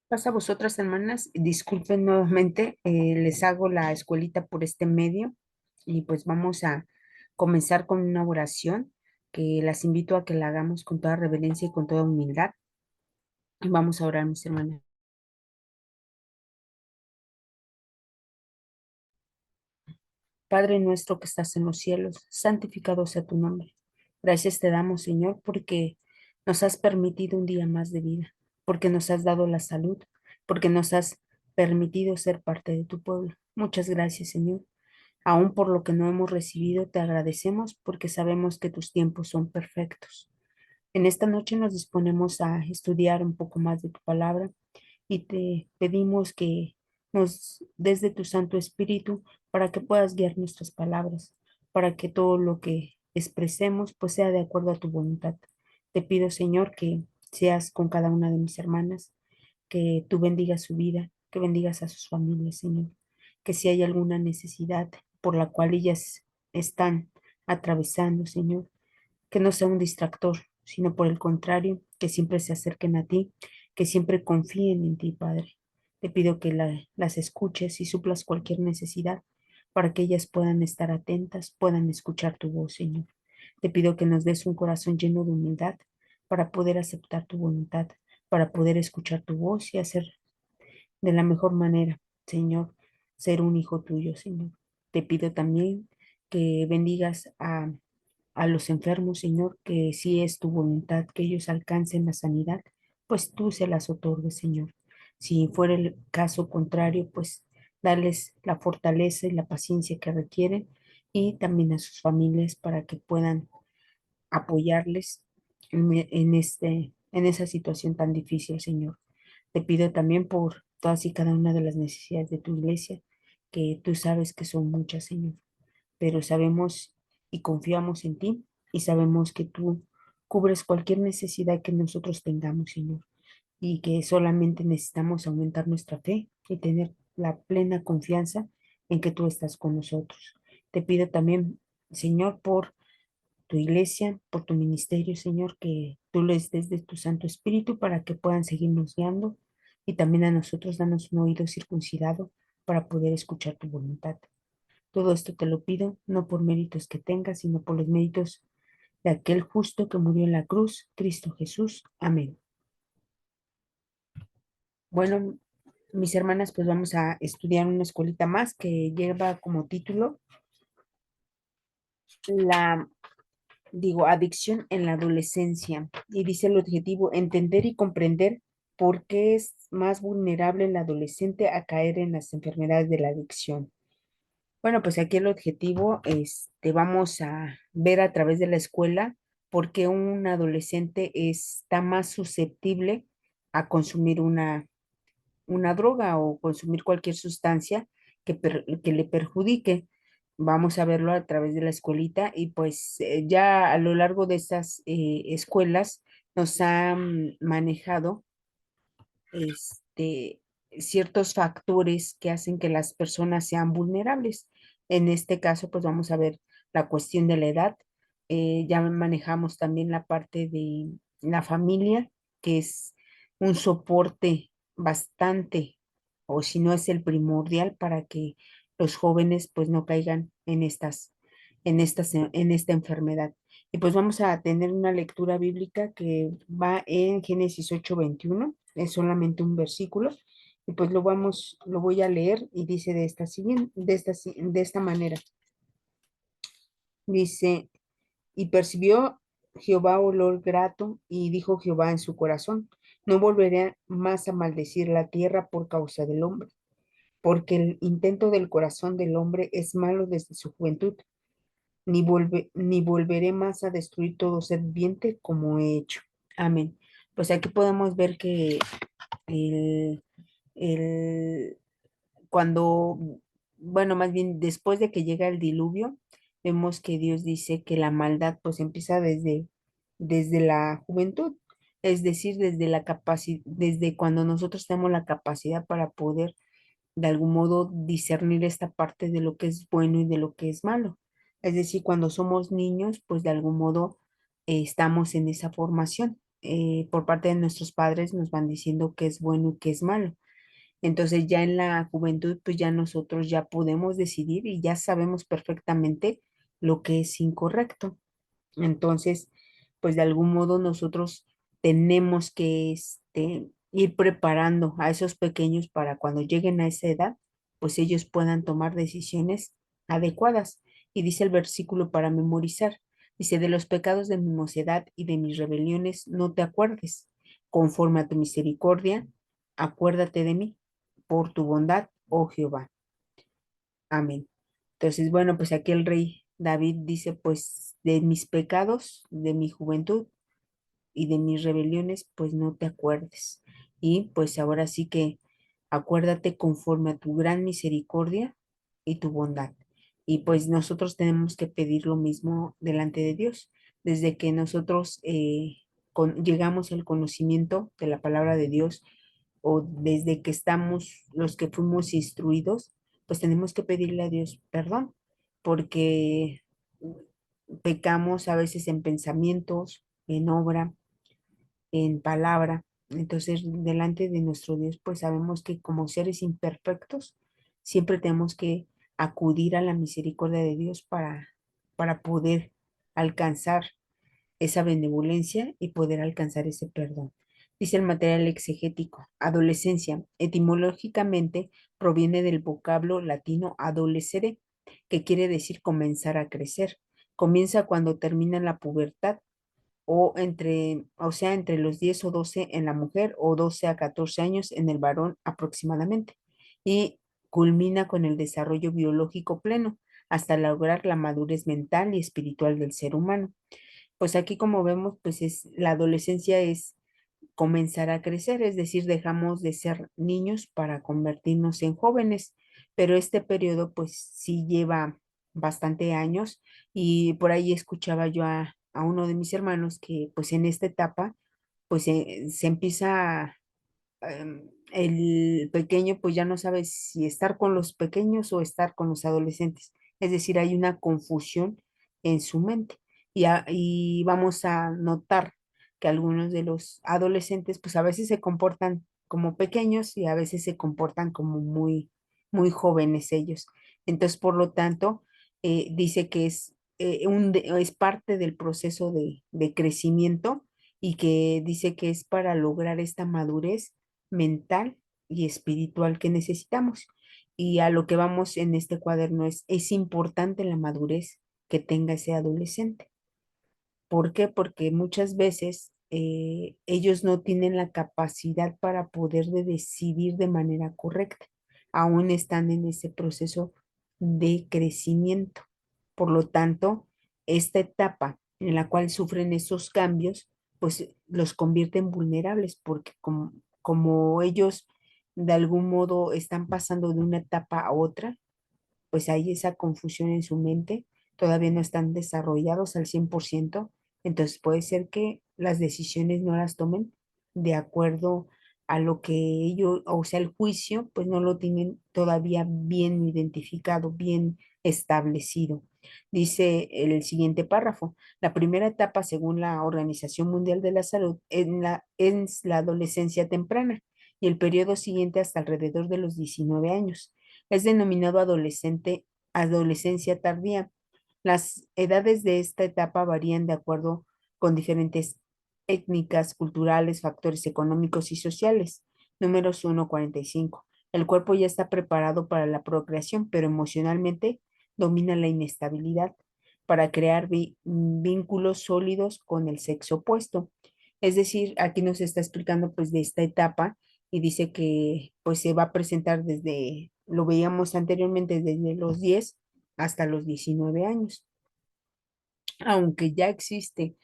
Paz a vosotras, hermanas. Disculpen nuevamente, les hago la escuelita por este medio y pues vamos a comenzar con una oración que las invito a que la hagamos con toda reverencia y con toda humildad. Y vamos a orar, mis hermanas. Padre nuestro que estás en los cielos, santificado sea tu nombre. Gracias te damos, Señor, porque nos has permitido un día más de vida, porque nos has dado la salud, porque nos has permitido ser parte de tu pueblo. Muchas gracias, Señor. Aún por lo que no hemos recibido, te agradecemos porque sabemos que tus tiempos son perfectos. En esta noche nos disponemos a estudiar un poco más de tu palabra y te pedimos que nos des de tu Santo Espíritu para que puedas guiar nuestras palabras, para que todo lo que expresemos pues sea de acuerdo a tu voluntad. Te pido, Señor, que seas con cada una de mis hermanas, que tú bendigas su vida, que bendigas a sus familias, Señor, que si hay alguna necesidad por la cual ellas están atravesando, Señor, que no sea un distractor, sino por el contrario, que siempre se acerquen a ti, que siempre confíen en ti, Padre. Te pido que las escuches y suplas cualquier necesidad para que ellas puedan estar atentas, puedan escuchar tu voz, Señor. Te pido que nos des un corazón lleno de humildad para poder aceptar tu voluntad, para poder escuchar tu voz y hacer de la mejor manera, Señor, ser un hijo tuyo, Señor. Te pido también que bendigas a los enfermos, Señor, que si es tu voluntad que ellos alcancen la sanidad, pues tú se las otorgues, Señor. Si fuera el caso contrario, pues darles la fortaleza y la paciencia que requieren y también a sus familias para que puedan apoyarles en esa situación tan difícil, Señor. Te pido también por todas y cada una de las necesidades de tu iglesia, que tú sabes que son muchas, Señor, pero sabemos y confiamos en ti y sabemos que tú cubres cualquier necesidad que nosotros tengamos, Señor, y que solamente necesitamos aumentar nuestra fe y tener la plena confianza en que tú estás con nosotros. Te pido también, Señor, por tu iglesia, por tu ministerio, Señor, que tú les des de tu Santo Espíritu para que puedan seguirnos guiando y también a nosotros danos un oído circuncidado para poder escuchar tu voluntad. Todo esto te lo pido, no por méritos que tengas, sino por los méritos de aquel justo que murió en la cruz, Cristo Jesús. Amén. Bueno, mis hermanas, pues vamos a estudiar una escuelita más que lleva como título la, adicción en la adolescencia. Y dice el objetivo, entender y comprender por qué es más vulnerable el adolescente a caer en las enfermedades de la adicción. Bueno, pues aquí el objetivo, vamos a ver a través de la escuela por qué un adolescente está más susceptible a consumir una droga o consumir cualquier sustancia que le perjudique. Vamos a verlo a través de la escuelita y pues ya a lo largo de estas escuelas nos han manejado este, ciertos factores que hacen que las personas sean vulnerables. En este caso, pues vamos a ver la cuestión de la edad. Ya manejamos también la parte de la familia, que es un soporte bastante, o si no es el primordial para que los jóvenes pues no caigan en esta enfermedad. Y pues vamos a tener una lectura bíblica que va en Génesis 8:21, es solamente un versículo, y pues lo voy a leer y dice de esta manera. Dice, y percibió Jehová olor grato, y dijo Jehová en su corazón, no volveré más a maldecir la tierra por causa del hombre, porque el intento del corazón del hombre es malo desde su juventud, ni volveré más a destruir todo ser viviente como he hecho. Amén. Pues aquí podemos ver que el, el- cuando, bueno, más bien después de que llega el diluvio, vemos que Dios dice que la maldad pues empieza desde la juventud, es decir, desde la capacidad, desde cuando nosotros tenemos la capacidad para poder de algún modo discernir esta parte de lo que es bueno y de lo que es malo. Es decir, cuando somos niños, pues de algún modo estamos en esa formación. por parte de nuestros padres nos van diciendo qué es bueno y qué es malo. Entonces ya en la juventud, pues ya nosotros ya podemos decidir y ya sabemos perfectamente lo que es incorrecto. Entonces, pues de algún modo nosotros tenemos que ir preparando a esos pequeños para cuando lleguen a esa edad, pues ellos puedan tomar decisiones adecuadas. Y dice el versículo para memorizar, dice, de los pecados de mi mocedad y de mis rebeliones no te acuerdes, conforme a tu misericordia, acuérdate de mí, por tu bondad, oh Jehová. Amén. Entonces, bueno, pues aquí el rey David dice, pues de mis pecados, de mi juventud y de mis rebeliones, pues no te acuerdes. Y pues ahora sí que acuérdate conforme a tu gran misericordia y tu bondad. Y pues nosotros tenemos que pedir lo mismo delante de Dios. Desde que nosotros llegamos al conocimiento de la palabra de Dios o desde que estamos, los que fuimos instruidos, pues tenemos que pedirle a Dios perdón, porque pecamos a veces en pensamientos, en obra, en palabra. Entonces, delante de nuestro Dios, pues sabemos que como seres imperfectos, siempre tenemos que acudir a la misericordia de Dios para poder alcanzar esa benevolencia y poder alcanzar ese perdón. Dice el material exegético, adolescencia, etimológicamente proviene del vocablo latino adolescere, que quiere decir comenzar a crecer. Comienza cuando termina la pubertad o sea, entre los 10 o 12 en la mujer o 12 a 14 años en el varón aproximadamente. Y culmina con el desarrollo biológico pleno hasta lograr la madurez mental y espiritual del ser humano. Pues aquí como vemos, pues la adolescencia es comenzar a crecer, es decir, dejamos de ser niños para convertirnos en jóvenes, pero este periodo pues sí lleva bastante años y por ahí escuchaba yo a uno de mis hermanos que pues en esta etapa pues se empieza el pequeño pues ya no sabe si estar con los pequeños o estar con los adolescentes. Es decir, hay una confusión en su mente y vamos a notar que algunos de los adolescentes pues a veces se comportan como pequeños y a veces se comportan como muy jóvenes ellos. Entonces, por lo tanto, dice que es parte del proceso de crecimiento y que dice que es para lograr esta madurez mental y espiritual que necesitamos. Y a lo que vamos en este cuaderno es importante la madurez que tenga ese adolescente. ¿Por qué? Porque muchas veces ellos no tienen la capacidad para poder de decidir de manera correcta. Aún están en ese proceso de crecimiento. Por lo tanto, esta etapa en la cual sufren esos cambios, pues los convierten vulnerables porque como ellos de algún modo están pasando de una etapa a otra, pues hay esa confusión en su mente, todavía no están desarrollados al 100%, entonces puede ser que las decisiones no las tomen de acuerdo a lo que ellos, o sea, el juicio, pues no lo tienen todavía bien identificado, bien establecido. Dice el siguiente párrafo, la primera etapa, según la Organización Mundial de la Salud, es la adolescencia temprana y el periodo siguiente hasta alrededor de los 19 años. Es denominado adolescencia tardía. Las edades de esta etapa varían de acuerdo con diferentes étnicas, culturales, factores económicos y sociales. Números 1:45. El cuerpo ya está preparado para la procreación, pero emocionalmente domina la inestabilidad para crear vínculos sólidos con el sexo opuesto. Es decir, aquí nos está explicando pues de esta etapa y dice que pues se va a presentar desde, lo veíamos anteriormente, desde los 10 hasta los 19 años. Aunque ya existe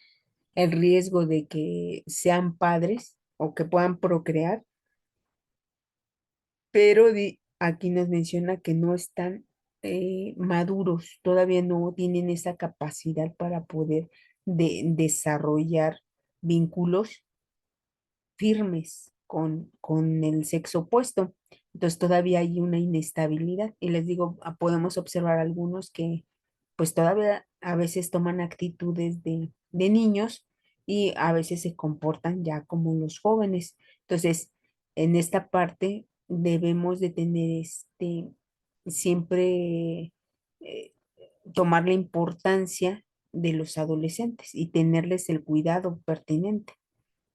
el riesgo de que sean padres o que puedan procrear, pero aquí nos menciona que no están maduros, todavía no tienen esa capacidad para poder desarrollar vínculos firmes con el sexo opuesto. Entonces todavía hay una inestabilidad y les digo, podemos observar algunos que pues todavía a veces toman actitudes de niños y a veces se comportan ya como los jóvenes. Entonces, en esta parte debemos de tener siempre eh, tomar la importancia de los adolescentes y tenerles el cuidado pertinente.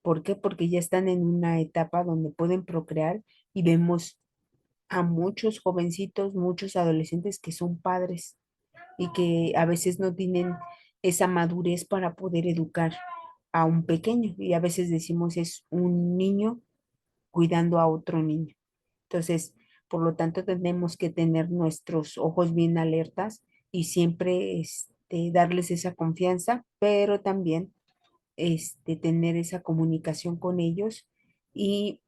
¿Por qué? Porque ya están en una etapa donde pueden procrear y vemos a muchos jovencitos, muchos adolescentes que son padres y que a veces no tienen esa madurez para poder educar a un pequeño. Y a veces decimos es un niño cuidando a otro niño. Entonces, por lo tanto, tenemos que tener nuestros ojos bien alertas y siempre darles esa confianza, pero también tener esa comunicación con ellos y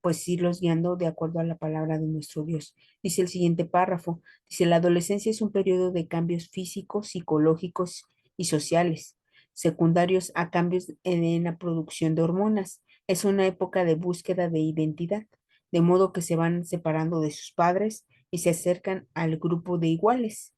pues irlos guiando de acuerdo a la palabra de nuestro Dios. Dice el siguiente párrafo, dice, la adolescencia es un periodo de cambios físicos, psicológicos y sociales, secundarios a cambios en la producción de hormonas. Es una época de búsqueda de identidad, de modo que se van separando de sus padres y se acercan al grupo de iguales,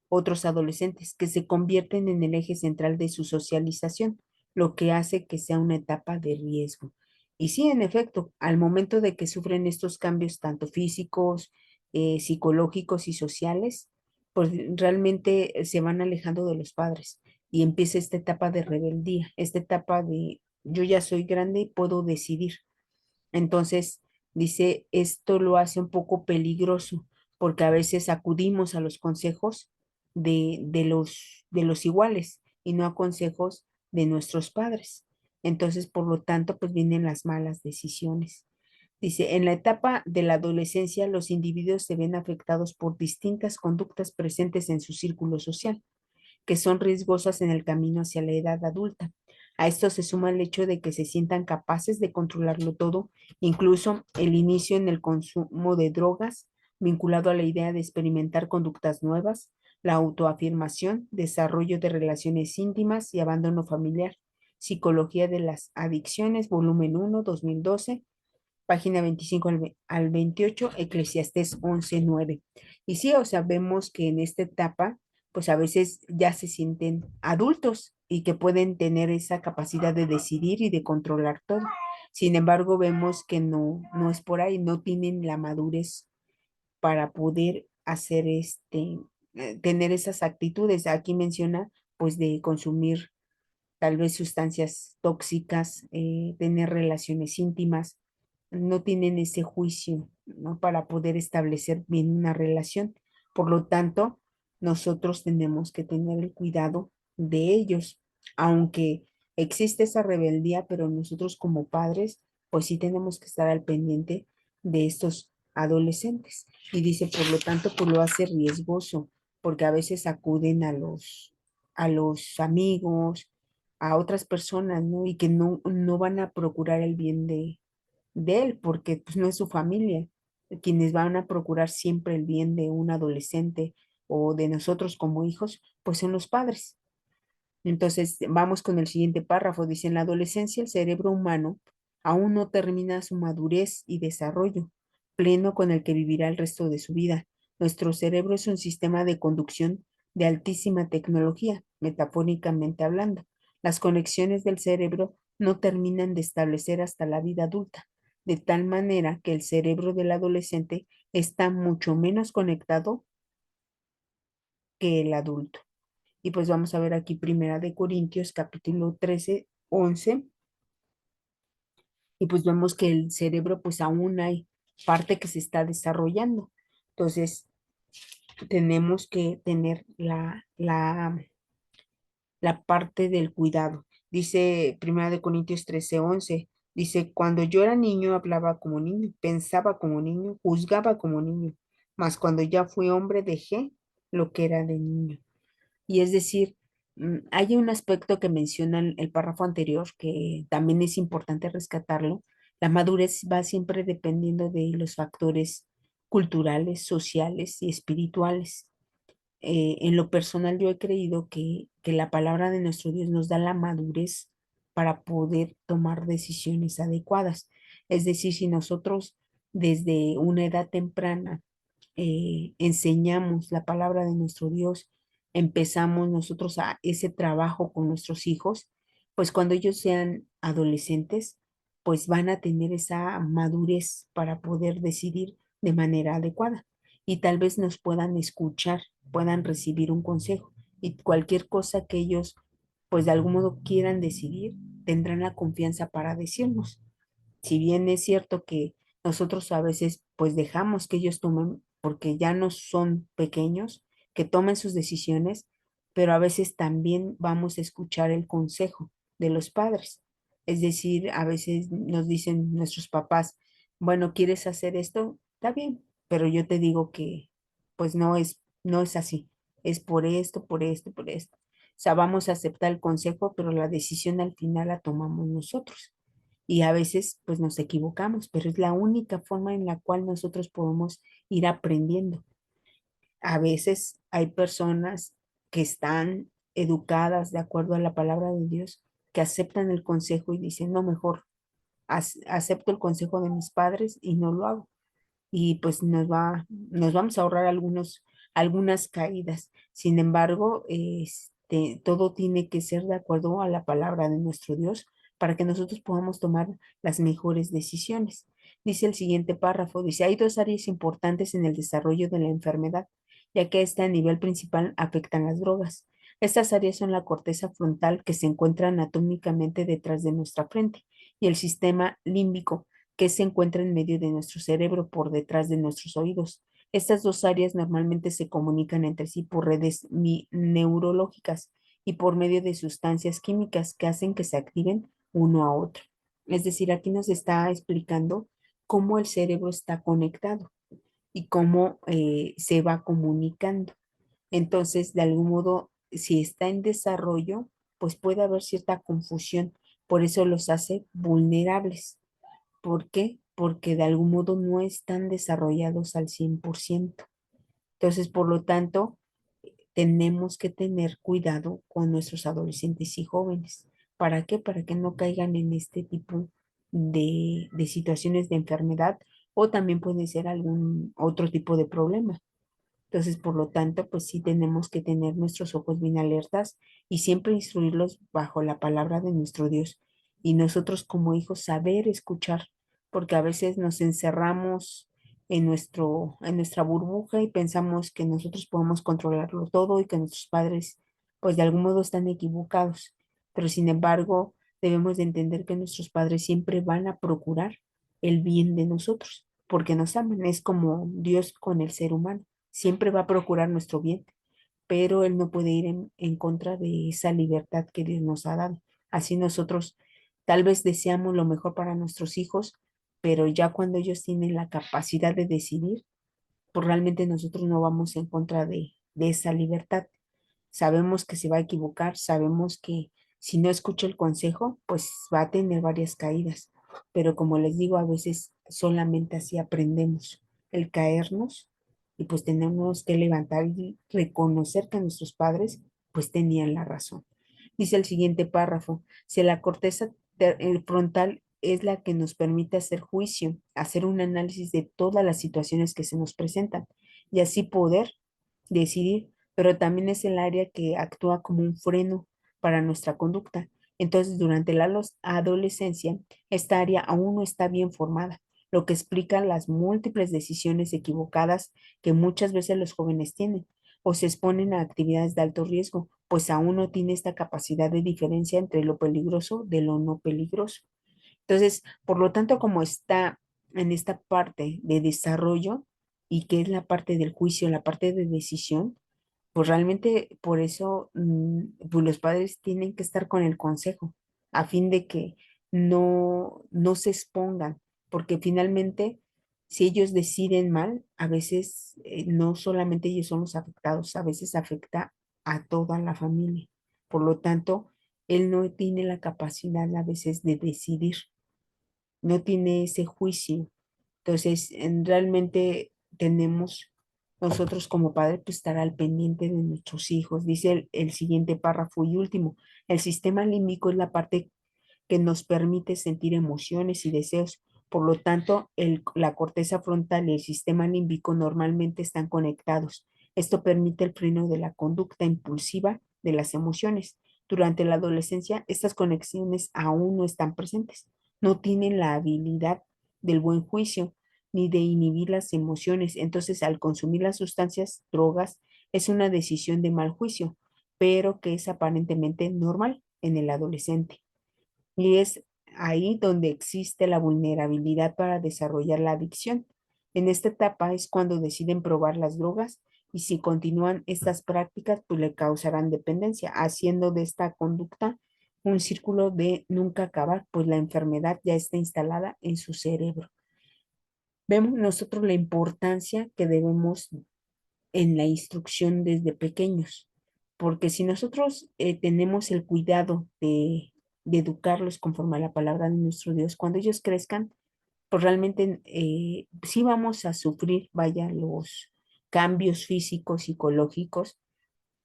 otros adolescentes, que se convierten en el eje central de su socialización, lo que hace que sea una etapa de riesgo. Y sí, en efecto, al momento de que sufren estos cambios tanto físicos, psicológicos y sociales, pues realmente se van alejando de los padres y empieza esta etapa de rebeldía, esta etapa de yo ya soy grande y puedo decidir. Entonces, dice, esto lo hace un poco peligroso porque a veces acudimos a los consejos de los iguales y no a consejos de nuestros padres. Entonces, por lo tanto, pues vienen las malas decisiones. Dice, en la etapa de la adolescencia, los individuos se ven afectados por distintas conductas presentes en su círculo social que son riesgosas en el camino hacia la edad adulta. A esto se suma el hecho de que se sientan capaces de controlarlo todo, incluso el inicio en el consumo de drogas, vinculado a la idea de experimentar conductas nuevas, la autoafirmación, desarrollo de relaciones íntimas y abandono familiar. Psicología de las Adicciones, volumen 1, 2012, página 25 al 28, Eclesiastés 11:9. Y sí, o sea, vemos que en esta etapa, pues a veces ya se sienten adultos y que pueden tener esa capacidad de decidir y de controlar todo. Sin embargo, vemos que no es por ahí, no tienen la madurez para poder hacer tener esas actitudes. Aquí menciona, pues, de consumir tal vez sustancias tóxicas, tener relaciones íntimas, no tienen ese juicio, ¿no? Para poder establecer bien una relación. Por lo tanto, nosotros tenemos que tener el cuidado de ellos, aunque existe esa rebeldía, pero nosotros como padres, pues sí tenemos que estar al pendiente de estos adolescentes. Y dice, por lo tanto, pues lo hace riesgoso, porque a veces acuden a los amigos, a otras personas, ¿no? Y que no van a procurar el bien de él, porque pues no es su familia. Quienes van a procurar siempre el bien de un adolescente o de nosotros como hijos, pues son los padres. Entonces, vamos con el siguiente párrafo. Dice, en la adolescencia el cerebro humano aún no termina su madurez y desarrollo pleno con el que vivirá el resto de su vida. Nuestro cerebro es un sistema de conducción de altísima tecnología, metafóricamente hablando. Las conexiones del cerebro no terminan de establecer hasta la vida adulta, de tal manera que el cerebro del adolescente está mucho menos conectado que el adulto. Y pues vamos a ver aquí Primera de Corintios, capítulo 13 11 y pues vemos que el cerebro pues aún hay parte que se está desarrollando. Entonces, tenemos que tener la parte del cuidado. Dice Primera de Corintios 13 11 dice, cuando yo era niño hablaba como niño, pensaba como niño, juzgaba como niño, mas cuando ya fui hombre dejé lo que era de niño. Y es decir, hay un aspecto que menciona el párrafo anterior que también es importante rescatarlo. La madurez va siempre dependiendo de los factores culturales, sociales y espirituales. En lo personal, yo he creído que la palabra de nuestro Dios nos da la madurez para poder tomar decisiones adecuadas. Es decir, si nosotros desde una edad temprana enseñamos la palabra de nuestro Dios, empezamos nosotros a ese trabajo con nuestros hijos, pues cuando ellos sean adolescentes, pues van a tener esa madurez para poder decidir de manera adecuada y tal vez nos puedan escuchar, puedan recibir un consejo y cualquier cosa que ellos pues de algún modo quieran decidir, tendrán la confianza para decirnos. Si bien es cierto que nosotros a veces pues dejamos que ellos tomen, porque ya no son pequeños, que tomen sus decisiones, pero a veces también vamos a escuchar el consejo de los padres. Es decir, a veces nos dicen nuestros papás, bueno, ¿quieres hacer esto? Está bien, pero yo te digo que pues no es así. Es por esto, por esto, por esto. O sea, vamos a aceptar el consejo, pero la decisión al final la tomamos nosotros y a veces pues nos equivocamos, pero es la única forma en la cual nosotros podemos ir aprendiendo. A veces hay personas que están educadas de acuerdo a la palabra de Dios, que aceptan el consejo y dicen, no, mejor acepto el consejo de mis padres y no lo hago y pues nos vamos a ahorrar algunas caídas. Sin embargo, todo tiene que ser de acuerdo a la palabra de nuestro Dios para que nosotros podamos tomar las mejores decisiones. Dice el siguiente párrafo, dice, hay dos áreas importantes en el desarrollo de la enfermedad, ya que esta a nivel principal afectan las drogas. Estas áreas son la corteza frontal que se encuentra anatómicamente detrás de nuestra frente y el sistema límbico que se encuentra en medio de nuestro cerebro por detrás de nuestros oídos. Estas dos áreas normalmente se comunican entre sí por redes neurológicas y por medio de sustancias químicas que hacen que se activen uno a otro. Es decir, aquí nos está explicando cómo el cerebro está conectado y cómo se va comunicando. Entonces, de algún modo, si está en desarrollo, pues puede haber cierta confusión. Por eso los hace vulnerables. ¿Por qué? Porque de algún modo no están desarrollados al 100%. Entonces, por lo tanto, tenemos que tener cuidado con nuestros adolescentes y jóvenes. ¿Para qué? Para que no caigan en este tipo de situaciones de enfermedad o también puede ser algún otro tipo de problema. Entonces, por lo tanto, pues sí tenemos que tener nuestros ojos bien alertas y siempre instruirlos bajo la palabra de nuestro Dios. Y nosotros como hijos saber escuchar, porque a veces nos encerramos en nuestra burbuja y pensamos que nosotros podemos controlarlo todo y que nuestros padres, pues de algún modo están equivocados. Pero sin embargo, debemos de entender que nuestros padres siempre van a procurar el bien de nosotros, porque nos aman. Es como Dios con el ser humano siempre va a procurar nuestro bien, pero Él no puede ir en contra de esa libertad que Dios nos ha dado. Así nosotros tal vez deseamos lo mejor para nuestros hijos, pero ya cuando ellos tienen la capacidad de decidir, pues realmente nosotros no vamos en contra de esa libertad. Sabemos que se va a equivocar, sabemos que si no escucha el consejo, pues va a tener varias caídas, pero como les digo, a veces solamente así aprendemos el caernos y pues tenemos que levantar y reconocer que nuestros padres pues tenían la razón. Dice el siguiente párrafo, si la corteza frontal es la que nos permite hacer juicio, hacer un análisis de todas las situaciones que se nos presentan y así poder decidir, pero también es el área que actúa como un freno para nuestra conducta. Entonces, durante la adolescencia, esta área aún no está bien formada, lo que explica las múltiples decisiones equivocadas que muchas veces los jóvenes tienen o se exponen a actividades de alto riesgo, pues aún no tiene esta capacidad de diferencia entre lo peligroso de lo no peligroso. Entonces, por lo tanto, como está en esta parte de desarrollo y que es la parte del juicio, la parte de decisión, pues realmente por eso pues los padres tienen que estar con el consejo a fin de que no se expongan, porque finalmente si ellos deciden mal, a veces no solamente ellos son los afectados, a veces afecta a toda la familia. Por lo tanto, él no tiene la capacidad a veces de decidir, no tiene ese juicio. Entonces, realmente tenemos nosotros como padres pues estar al pendiente de nuestros hijos. Dice el siguiente párrafo y último, el sistema límbico es la parte que nos permite sentir emociones y deseos. Por lo tanto, la corteza frontal y el sistema límbico normalmente están conectados. Esto permite el freno de la conducta impulsiva de las emociones. Durante la adolescencia, estas conexiones aún no están presentes. No tienen la habilidad del buen juicio ni de inhibir las emociones. Entonces, al consumir las sustancias, drogas, es una decisión de mal juicio, pero que es aparentemente normal en el adolescente. Y es ahí donde existe la vulnerabilidad para desarrollar la adicción. En esta etapa es cuando deciden probar las drogas y si continúan estas prácticas, pues le causarán dependencia, haciendo de esta conducta un círculo de nunca acabar, pues la enfermedad ya está instalada en su cerebro. Vemos nosotros la importancia que debemos en la instrucción desde pequeños, porque si nosotros tenemos el cuidado de educarlos conforme a la palabra de nuestro Dios, cuando ellos crezcan, pues realmente sí vamos a sufrir, vaya, los cambios físicos, psicológicos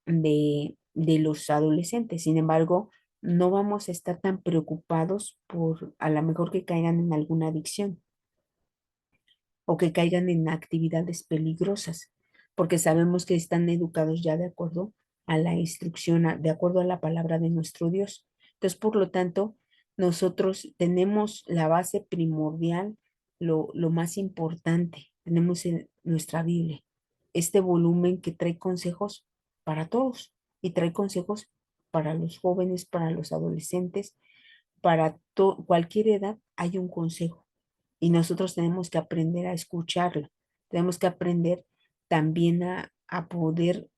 de los adolescentes. Sin embargo, no vamos a estar tan preocupados por a lo mejor que caigan en alguna adicción o que caigan en actividades peligrosas, porque sabemos que están educados ya de acuerdo a la instrucción, de acuerdo a la palabra de nuestro Dios. Entonces, por lo tanto, nosotros tenemos la base primordial, lo más importante, tenemos en nuestra Biblia, este volumen que trae consejos para todos y trae consejos para los jóvenes, para los adolescentes, para cualquier edad hay un consejo y nosotros tenemos que aprender a escucharlo. Tenemos que aprender también a poder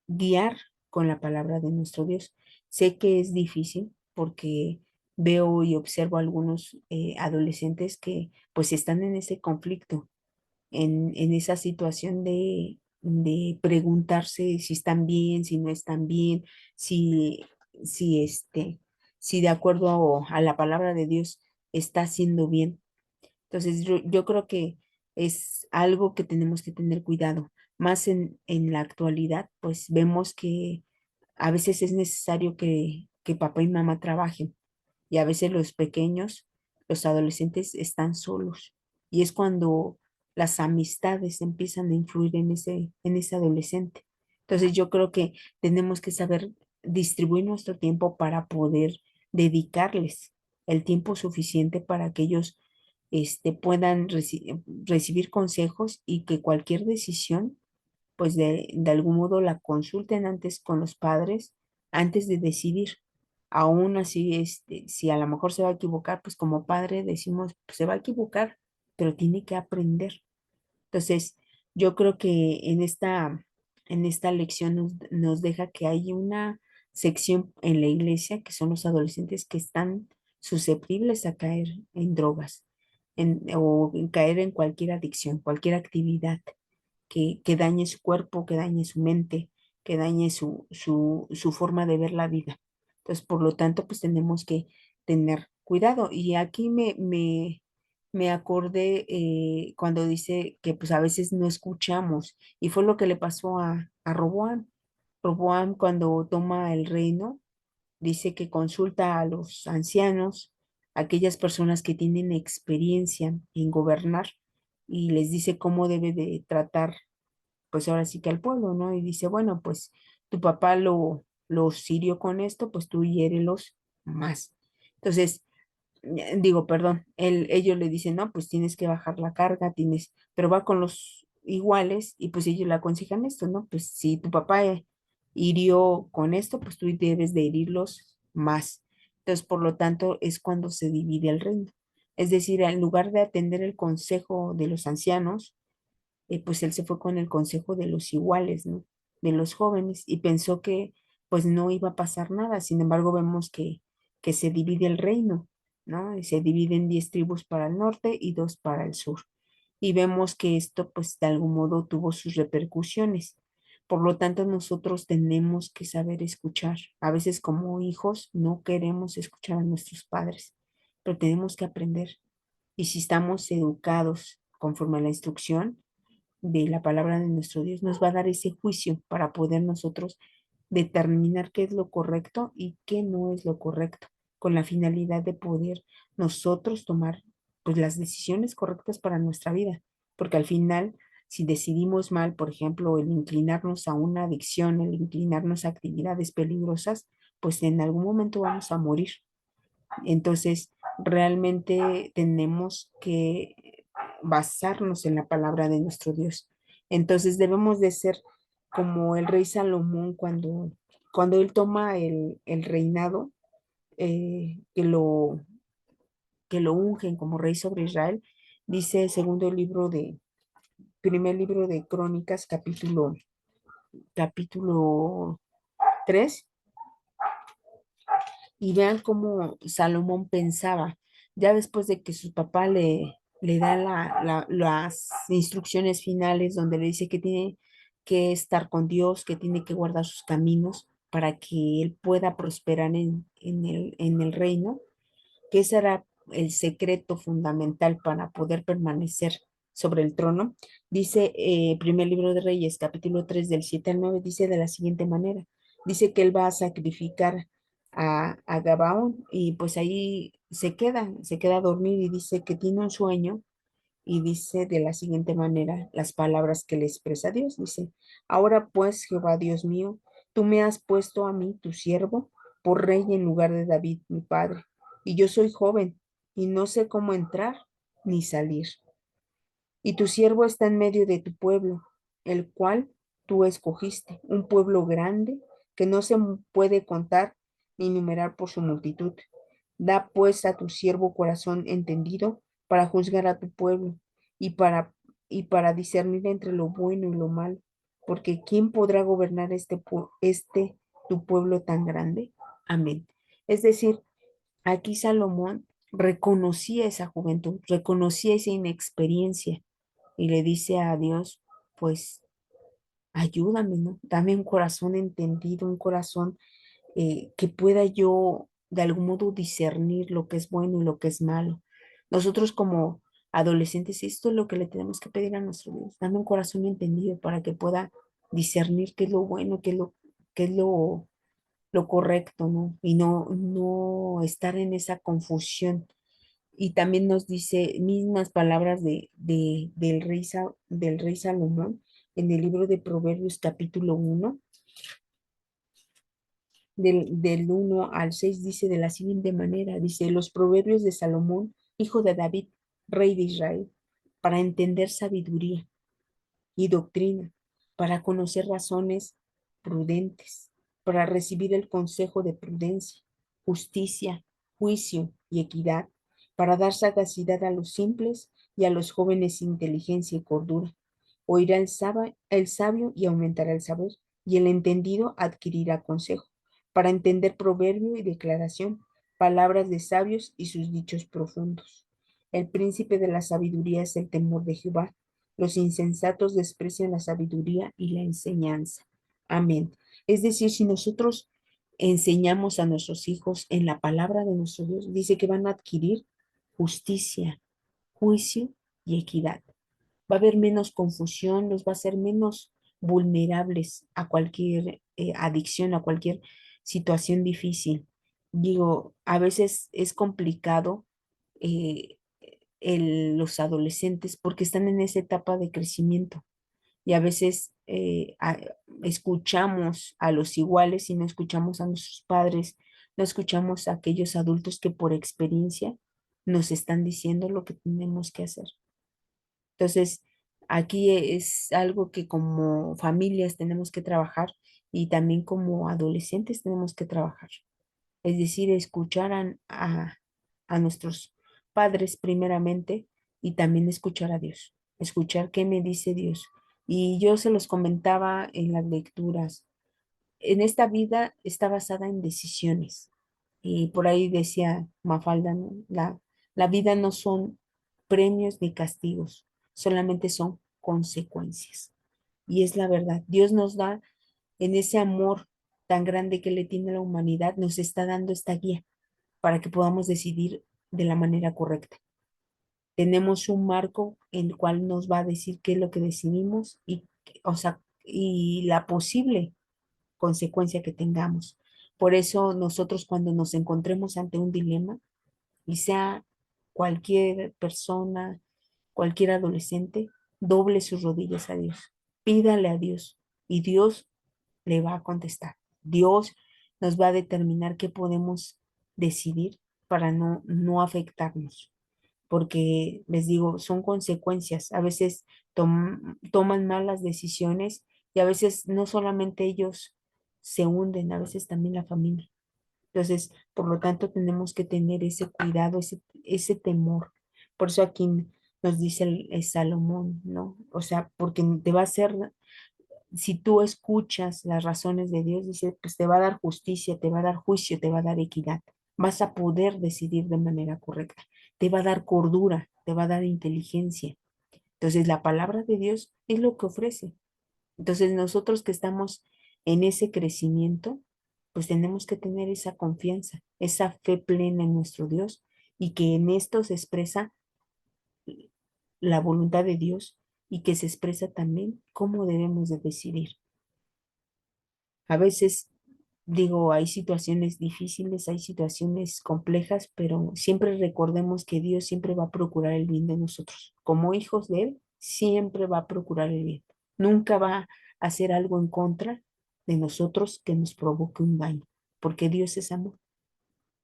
guiar con la palabra de nuestro Dios. Sé que es difícil porque veo y observo algunos adolescentes que pues están en ese conflicto, en esa situación de preguntarse si están bien, si no están bien, si, si, si de acuerdo a la palabra de Dios está haciendo bien. Entonces, yo creo que es algo que tenemos que tener cuidado. Más en la actualidad, pues vemos que a veces es necesario que papá y mamá trabajen y a veces los pequeños, los adolescentes están solos. Y es cuando las amistades empiezan a influir en ese adolescente. Entonces, yo creo que tenemos que saber distribuir nuestro tiempo para poder dedicarles el tiempo suficiente para que ellos puedan recibir consejos y que cualquier decisión, pues de algún modo la consulten antes con los padres, antes de decidir. Aún así, si a lo mejor se va a equivocar, pues como padre decimos, pues se va a equivocar, pero tiene que aprender. Entonces, yo creo que en esta lección nos deja que hay una sección en la iglesia que son los adolescentes que están susceptibles a caer en drogas o en caer en cualquier adicción, cualquier actividad que dañe su cuerpo, que dañe su mente, que dañe su forma de ver la vida. Entonces, por lo tanto, pues tenemos que tener cuidado. Y aquí me acordé cuando dice que pues a veces no escuchamos, y fue lo que le pasó a Roboam. Roboam cuando toma el reino, dice que consulta a los ancianos, aquellas personas que tienen experiencia en gobernar, y les dice cómo debe de tratar pues ahora sí que al pueblo, ¿no? Y dice, bueno, pues tu papá lo hirió con esto, pues tú hiérelos más. Entonces, digo, perdón, ellos le dicen, no, pues tienes que bajar la carga, pero va con los iguales y pues ellos le aconsejan esto, ¿no? Pues si tu papá hirió con esto, pues tú debes de herirlos más. Entonces, por lo tanto, es cuando se divide el reino. Es decir, en lugar de atender el consejo de los ancianos, pues él se fue con el consejo de los iguales, ¿no? De los jóvenes y pensó que pues no iba a pasar nada. Sin embargo, vemos que se divide el reino, ¿no? Y se divide en 10 tribus para el norte y 2 para el sur. Y vemos que esto pues de algún modo tuvo sus repercusiones. Por lo tanto, nosotros tenemos que saber escuchar. A veces como hijos no queremos escuchar a nuestros padres, pero tenemos que aprender. Y si estamos educados conforme a la instrucción, de la palabra de nuestro Dios, nos va a dar ese juicio para poder nosotros determinar qué es lo correcto y qué no es lo correcto, con la finalidad de poder nosotros tomar pues las decisiones correctas para nuestra vida, porque al final si decidimos mal, por ejemplo, el inclinarnos a una adicción, el inclinarnos a actividades peligrosas, pues en algún momento vamos a morir. Entonces, realmente tenemos que basarnos en la palabra de nuestro Dios. Entonces, debemos de ser como el rey Salomón cuando él toma el reinado, que lo ungen como rey sobre Israel, dice primer libro de Crónicas, capítulo 3, y vean cómo Salomón pensaba, ya después de que su papá le da las instrucciones finales donde le dice que tiene que estar con Dios, que tiene que guardar sus caminos para que él pueda prosperar en el reino, que ese era el secreto fundamental para poder permanecer sobre el trono. Dice, primer libro de Reyes, capítulo 3 del 7 al 9, dice de la siguiente manera, dice que él va a sacrificar a Gabaón y pues ahí se queda a dormir y dice que tiene un sueño y dice de la siguiente manera las palabras que le expresa Dios. Dice, ahora pues, Jehová Dios mío, tú me has puesto a mí, tu siervo, por rey en lugar de David, mi padre, y yo soy joven y no sé cómo entrar ni salir. Y tu siervo está en medio de tu pueblo, el cual tú escogiste, un pueblo grande que no se puede contar ni numerar por su multitud. Da pues a tu siervo corazón entendido para juzgar a tu pueblo y para, y para discernir entre lo bueno y lo malo, porque ¿quién podrá gobernar tu pueblo tan grande? Amén. Es decir, aquí Salomón reconocía esa juventud, reconocía esa inexperiencia y le dice a Dios, pues ayúdame, ¿no? Dame un corazón entendido, un corazón que pueda yo de algún modo discernir lo que es bueno y lo que es malo. Nosotros como adolescentes, esto es lo que le tenemos que pedir a nuestro Dios, dame un corazón entendido para que pueda discernir qué es lo bueno, qué es lo correcto, ¿no? Y no estar en esa confusión. Y también nos dice mismas palabras del rey Salomón en el libro de Proverbios capítulo 1, del 1 al 6 dice de la siguiente manera, dice, los proverbios de Salomón, hijo de David, rey de Israel, para entender sabiduría y doctrina, para conocer razones prudentes, para recibir el consejo de prudencia, justicia, juicio y equidad, para dar sagacidad a los simples y a los jóvenes inteligencia y cordura. Oirá el sabio y aumentará el saber, y el entendido adquirirá consejo, para entender proverbio y declaración, palabras de sabios y sus dichos profundos. El príncipe de la sabiduría es el temor de Jehová, los insensatos desprecian la sabiduría y la enseñanza. Amén. Es decir, si nosotros enseñamos a nuestros hijos en la palabra de nuestro Dios, dice que van a adquirir justicia, juicio y equidad. Va a haber menos confusión, los va a hacer menos vulnerables a cualquier adicción, a cualquier situación difícil. Digo, a veces es complicado eh, los adolescentes porque están en esa etapa de crecimiento y a veces escuchamos a los iguales y no escuchamos a nuestros padres, no escuchamos a aquellos adultos que por experiencia nos están diciendo lo que tenemos que hacer. Entonces, aquí es algo que como familias tenemos que trabajar y también como adolescentes tenemos que trabajar. Es decir, escuchar a nuestros padres primeramente y también escuchar a Dios, escuchar qué me dice Dios. Y yo se los comentaba en las lecturas. En esta vida está basada en decisiones. Y por ahí decía Mafalda, ¿no? La vida no son premios ni castigos, solamente son consecuencias. Y es la verdad. Dios nos da en ese amor tan grande que le tiene a la humanidad, nos está dando esta guía para que podamos decidir de la manera correcta. Tenemos un marco en el cual nos va a decir qué es lo que decidimos y, o sea, y la posible consecuencia que tengamos. Por eso nosotros cuando nos encontremos ante un dilema, y sea cualquier persona, cualquier adolescente, doble sus rodillas a Dios, pídale a Dios y Dios le va a contestar. Dios nos va a determinar qué podemos decidir para no afectarnos, porque les digo, son consecuencias. A veces toman malas decisiones y a veces no solamente ellos se hunden, a veces también la familia. Entonces, por lo tanto, tenemos que tener ese cuidado, ese temor. Por eso aquí nos dice el Salomón, ¿no? O sea, porque te va a hacer, si tú escuchas las razones de Dios, dice, pues te va a dar justicia, te va a dar juicio, te va a dar equidad. Vas a poder decidir de manera correcta. Te va a dar cordura, te va a dar inteligencia. Entonces, la palabra de Dios es lo que ofrece. Entonces, nosotros que estamos en ese crecimiento, pues tenemos que tener esa confianza, esa fe plena en nuestro Dios y que en esto se expresa la voluntad de Dios y que se expresa también cómo debemos de decidir. A veces digo, hay situaciones difíciles, hay situaciones complejas, pero siempre recordemos que Dios siempre va a procurar el bien de nosotros. Como hijos de Él, siempre va a procurar el bien. Nunca va a hacer algo en contra de nosotros que nos provoque un daño, porque Dios es amor.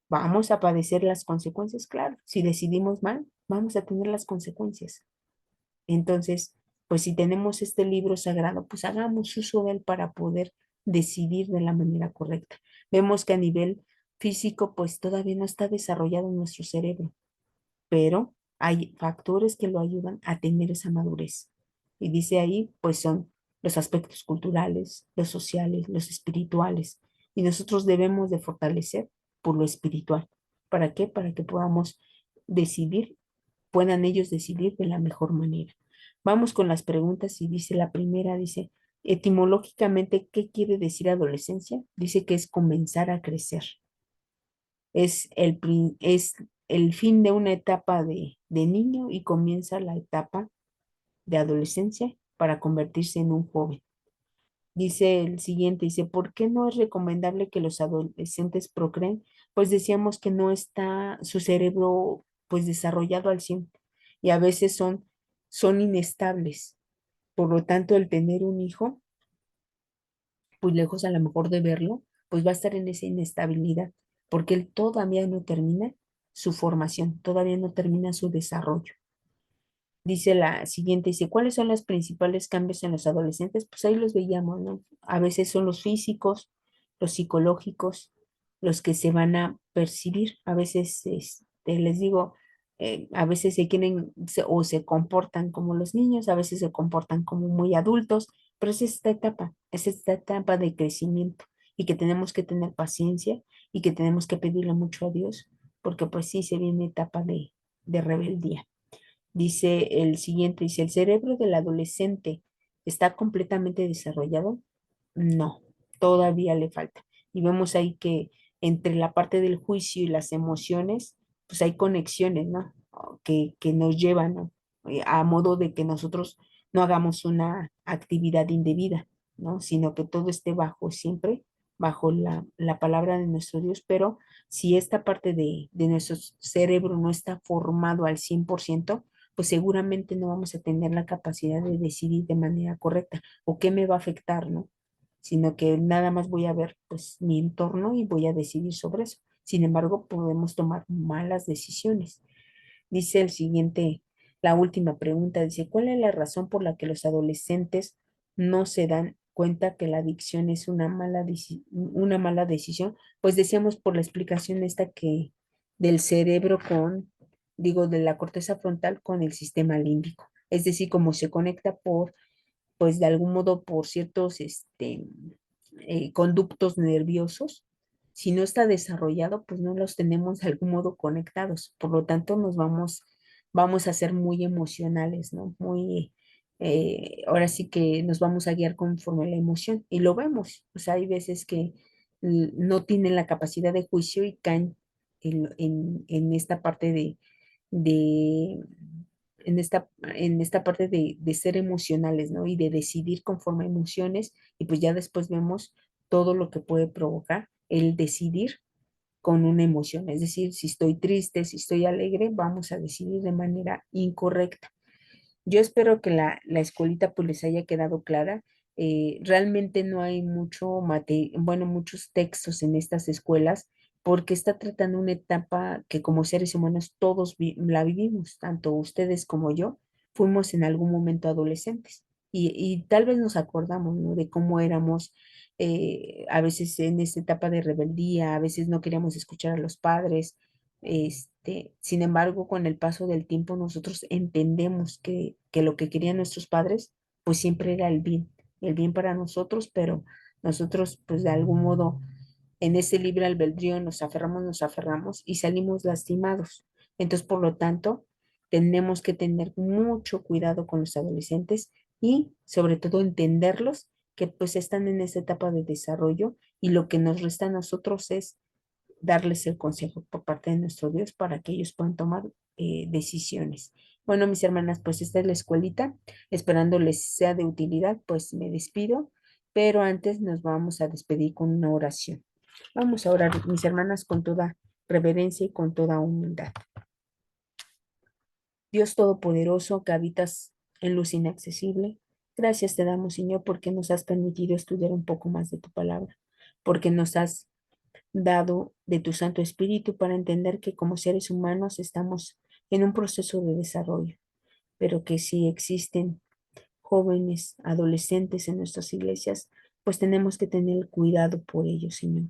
Vamos a padecer las consecuencias, claro. Si decidimos mal, vamos a tener las consecuencias. Entonces, pues si tenemos este libro sagrado, pues hagamos uso de él para poder decidir de la manera correcta. Vemos que a nivel físico, pues todavía no está desarrollado nuestro cerebro, pero hay factores que lo ayudan a tener esa madurez. Y dice ahí, pues son los aspectos culturales, los sociales, los espirituales. Y nosotros debemos de fortalecer por lo espiritual. ¿Para qué? Para que podamos decidir, puedan ellos decidir de la mejor manera. Vamos con las preguntas y dice la primera, dice, etimológicamente, ¿qué quiere decir adolescencia? Dice que es comenzar a crecer. Es el fin de una etapa de niño y comienza la etapa de adolescencia para convertirse en un joven. Dice el siguiente, dice, ¿por qué no es recomendable que los adolescentes procreen? Pues decíamos que no está su cerebro pues desarrollado al 100 y a veces son inestables. Por lo tanto, el tener un hijo, pues lejos a lo mejor de verlo, pues va a estar en esa inestabilidad, porque él todavía no termina su formación, todavía no termina su desarrollo. Dice la siguiente, dice, ¿cuáles son los principales cambios en los adolescentes? Pues ahí los veíamos, ¿no? A veces son los físicos, los psicológicos, los que se van a percibir. A veces, les digo, a veces o se comportan como los niños, a veces se comportan como muy adultos, pero es esta etapa de crecimiento y que tenemos que tener paciencia y que tenemos que pedirle mucho a Dios, porque pues sí se viene etapa de rebeldía. Dice el siguiente, dice, ¿el cerebro del adolescente está completamente desarrollado? No, todavía le falta. Y vemos ahí que entre la parte del juicio y las emociones, pues hay conexiones, ¿no? Que nos llevan, ¿no? A modo de que nosotros no hagamos una actividad indebida, ¿no? Sino que todo esté bajo siempre, bajo la palabra de nuestro Dios, pero si esta parte de nuestro cerebro no está formado al 100%, pues seguramente no vamos a tener la capacidad de decidir de manera correcta o qué me va a afectar, ¿no? Sino que nada más voy a ver pues mi entorno y voy a decidir sobre eso. Sin embargo, podemos tomar malas decisiones. Dice el siguiente, la última pregunta, dice, ¿cuál es la razón por la que los adolescentes no se dan cuenta que la adicción es una mala decisión? Pues decíamos por la explicación esta que del cerebro digo, de la corteza frontal con el sistema límbico. Es decir, como se conecta pues de algún modo por ciertos, conductos nerviosos, si no está desarrollado, pues no los tenemos de algún modo conectados. Por lo tanto, vamos a ser muy emocionales, ¿no? Ahora sí que nos vamos a guiar conforme la emoción y lo vemos. O sea, hay veces que no tienen la capacidad de juicio y caen en esta parte de en esta parte de ser emocionales, ¿no? Y de decidir conforme a emociones, y pues ya después vemos todo lo que puede provocar el decidir con una emoción. Es decir, si estoy triste, si estoy alegre, vamos a decidir de manera incorrecta. Yo espero que la escuelita pues les haya quedado clara Realmente no hay bueno, muchos textos en estas escuelas porque está tratando una etapa que como seres humanos todos la vivimos, tanto ustedes como yo, fuimos en algún momento adolescentes y tal vez nos acordamos, ¿no? De cómo éramos a veces en esta etapa de rebeldía, a veces no queríamos escuchar a los padres. Sin embargo, con el paso del tiempo nosotros entendemos que lo que querían nuestros padres pues siempre era el bien para nosotros, pero nosotros pues de algún modo en ese libre albedrío nos aferramos y salimos lastimados. Entonces, por lo tanto, tenemos que tener mucho cuidado con los adolescentes y sobre todo entenderlos que pues están en esa etapa de desarrollo y lo que nos resta a nosotros es darles el consejo por parte de nuestro Dios para que ellos puedan tomar decisiones. Bueno, mis hermanas, pues esta es la escuelita. Esperando les sea de utilidad, pues me despido, pero antes nos vamos a despedir con una oración. Vamos a orar, mis hermanas, con toda reverencia y con toda humildad. Dios Todopoderoso, que habitas en luz inaccesible, gracias te damos, Señor, porque nos has permitido estudiar un poco más de tu palabra, porque nos has dado de tu Santo Espíritu para entender que como seres humanos estamos en un proceso de desarrollo, pero que si existen jóvenes, adolescentes en nuestras iglesias, pues tenemos que tener cuidado por ellos, Señor.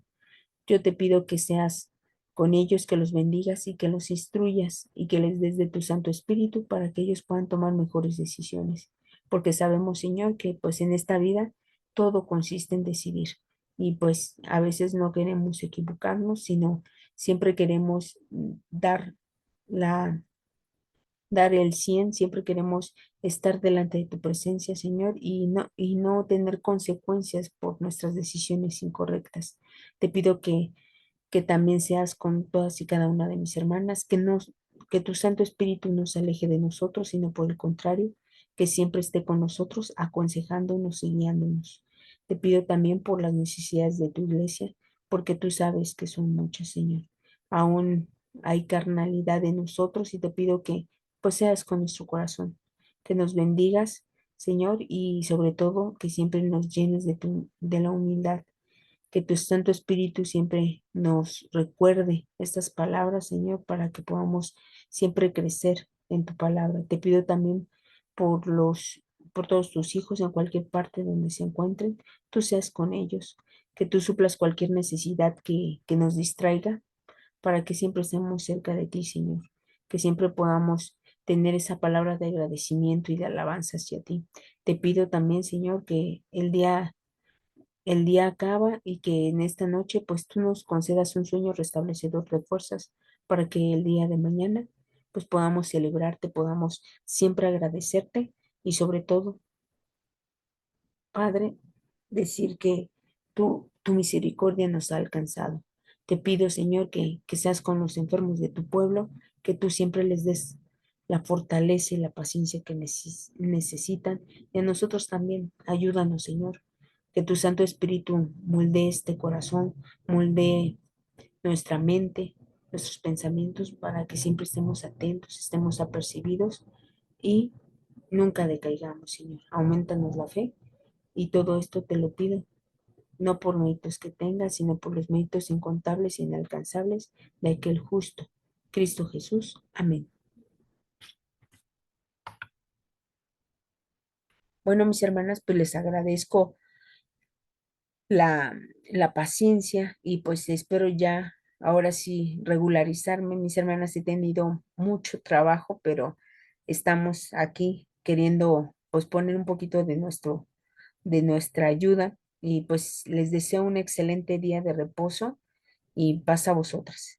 Yo te pido que seas con ellos, que los bendigas y que los instruyas y que les des de tu Santo Espíritu para que ellos puedan tomar mejores decisiones. Porque sabemos, Señor, que pues en esta vida todo consiste en decidir. Y pues a veces no queremos equivocarnos, sino siempre queremos la, dar el 100, siempre queremos estar delante de tu presencia, Señor, y no tener consecuencias por nuestras decisiones incorrectas. Te pido que también seas con todas y cada una de mis hermanas, que tu Santo Espíritu no se aleje de nosotros, sino por el contrario, que siempre esté con nosotros, aconsejándonos y guiándonos. Te pido también por las necesidades de tu iglesia, porque tú sabes que son muchas, Señor. Aún hay carnalidad en nosotros y te pido que pues seas con nuestro corazón, que nos bendigas, Señor, y sobre todo que siempre nos llenes de la humildad, que tu Santo Espíritu siempre nos recuerde estas palabras, Señor, para que podamos siempre crecer en tu palabra. Te pido también por por todos tus hijos en cualquier parte donde se encuentren, tú seas con ellos, que tú suplas cualquier necesidad que nos distraiga, para que siempre estemos cerca de ti, Señor, que siempre podamos tener esa palabra de agradecimiento y de alabanza hacia ti. Te pido también, Señor, que el día acaba y que en esta noche pues tú nos concedas un sueño restablecedor de fuerzas para que el día de mañana pues podamos celebrarte, podamos siempre agradecerte y sobre todo, Padre, decir que tu misericordia nos ha alcanzado. Te pido, Señor, que seas con los enfermos de tu pueblo, que tú siempre les des la fortaleza y la paciencia que necesitan. Y a nosotros también, ayúdanos, Señor, que tu Santo Espíritu moldee este corazón, moldee nuestra mente, nuestros pensamientos, para que siempre estemos atentos, estemos apercibidos y nunca decaigamos, Señor. Aumentanos la fe y todo esto te lo pido, no por méritos que tengas, sino por los méritos incontables e inalcanzables de aquel justo, Cristo Jesús. Amén. Bueno, mis hermanas, pues les agradezco la paciencia y pues espero ya ahora sí regularizarme. Mis hermanas, he tenido mucho trabajo, pero estamos aquí queriendo pues poner un poquito de nuestra ayuda y pues les deseo un excelente día de reposo y paz a vosotras.